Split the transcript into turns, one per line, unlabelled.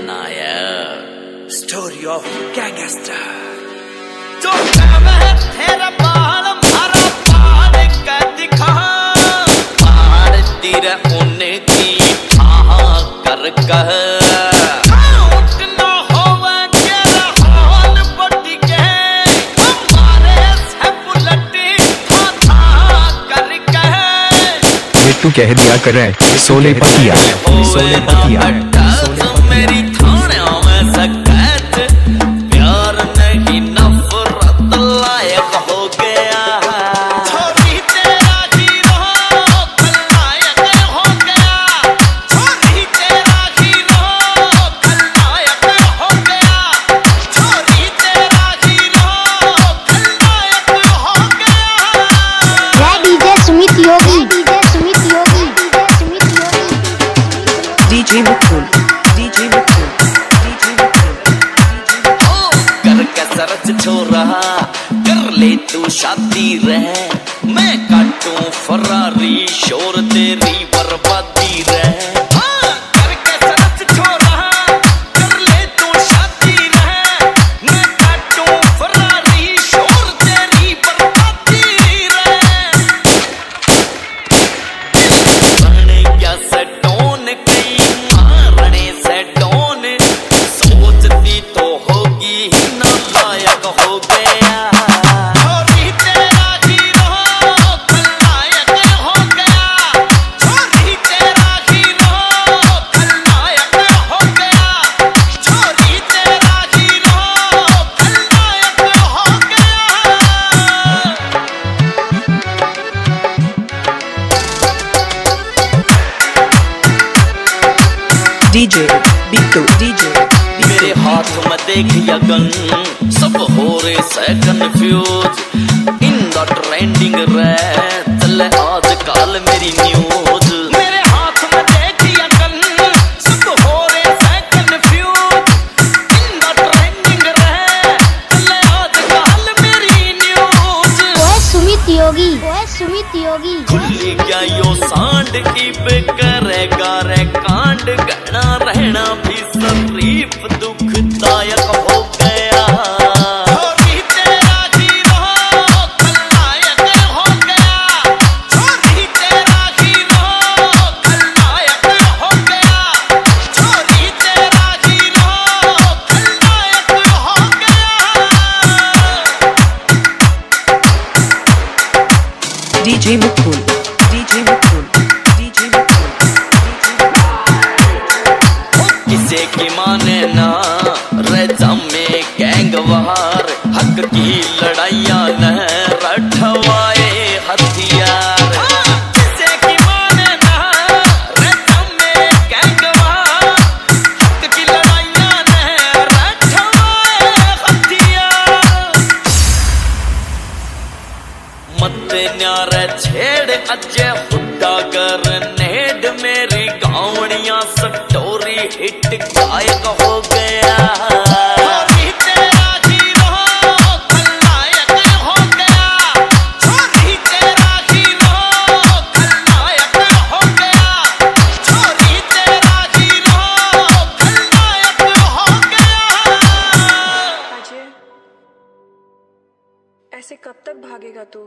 खलनायक, story of gangster.
जो काम है तेरा बाल मारा पार कर दिखा,
पार तेरा उन्हें की हाँ कर कह,
तू कह दिया करे सोले पतिया, सोले पतिया,
मेरी थाने में सकैत, प्यार नहीं नफरत लायक हो गया।
छोरी तेरा हीरो खलनायक हो गया, छोरी तेरा हीरो खलनायक हो गया, छोरी तेरा हीरो खलनायक हो गया।
डीजे सुमित योगी,
DJ Mukul, DJ Mukul, DJ Mukul,
कर कसरत छोरा कर ले तू शादी रह, मैं काटूं फरारी शोर तेरी बर्बादी रह।
DJ Bitu, DJ
मेरे हाथ में देख यगन सब हो रहे से कंफ्यूज, इन द ट्रेंडिंग रे चले आजकल मेरी न्यूज।
मेरे हाथ में देख यगन सब हो रहे से कंफ्यूज, इन द ट्रेंडिंग रे चले आजकल मेरी न्यूज।
ओए सुमित योगी, ओए सुमित योगी,
खुली क्या यो सांड इब करेगा रे कांड, गहना रहना भी शरीफ दुखदायक हो गया।
छोरी तेरा हीरो खलनायक हो गया, छोरी तेरा हीरो खलनायक हो गया, छोरी तेरा हीरो खलनायक हो गया।
DJ Mukul, DJ Mukul, DJ Mukul,
किसे की माने ना रजा में गैंगवार, हक की लड़ाइया न रठवाए हथियार।
किसे की माने ना रजा में गैंगवार, हक की लड़ाइयां न रठवाए हथियार।
मत न्यारे छेड़ अजय हुड्डा कर नेड, मेरी गावड़ियां स्टोरी हिट गायक हो गया।
छोरी तेरा हीरो खलनायक हो गया, छोरी तेरा हीरो खलनायक हो गया, छोरी तेरा हीरो खलनायक हो गया।
अजय, ऐसे कब तक भागेगा तू?